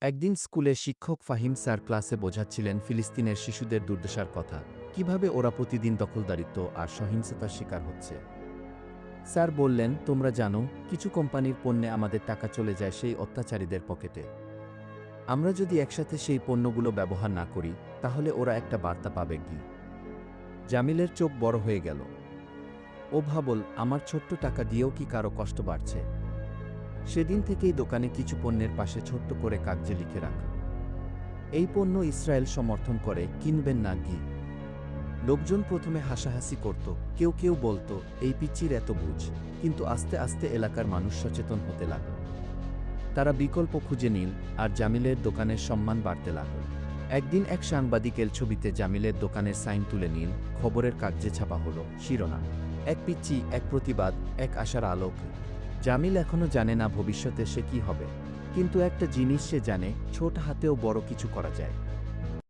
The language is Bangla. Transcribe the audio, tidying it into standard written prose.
একদিন স্কুলে শিক্ষক ফাহিম স্যার ক্লাসে বোঝাচ্ছিলেন ফিলিস্তিনের শিশুদের দুর্দশার কথা, কিভাবে ওরা প্রতিদিন দখলদারিত্ব আর সহিংসতার শিকার হচ্ছে। স্যার বললেন, তোমরা জানো, কিছু কোম্পানির পণ্যে আমাদের টাকা চলে যায় সেই অত্যাচারীদের পকেটে। আমরা যদি একসাথে সেই পণ্যগুলো ব্যবহার না করি, তাহলে ওরা একটা বার্তা পাবে কি? জামিলের চোখ বড় হয়ে গেল। ও ভাবল, আমার ছোট্ট টাকা দিয়েও কি কারো কষ্ট বাড়ছে? সেদিন থেকেই দোকানে কিছু পণ্যের পাশে ছোট্ট করে কাগজে লিখে রাখ, এই পণ্য ইসরায়েল সমর্থন করে, কিনবেন না ঘি। লোকজন প্রথমে হাসাহাসি করত, কেউ কেউ বলতো, এই পিচ্চির এত বুঝ। কিন্তু আস্তে আস্তে এলাকার মানুষ সচেতন হতে লাগল। তারা বিকল্প খুঁজে নিল, আর জামিলের দোকানের সম্মান বাড়তে লাগল। একদিন এক সাংবাদিকের ছবিতে জামিলের দোকানের সাইন তুলে নিল, খবরের কাগজে ছাপা হলো শিরোনাম, এক পিচ্চি, এক প্রতিবাদ, এক আশার আলোক। জামিল এখনো জানে না ভবিষ্যতে সে কি হবে, কিন্তু একটা জিনিস সে জানে, ছোট হাতেও বড় কিছু করা যায়।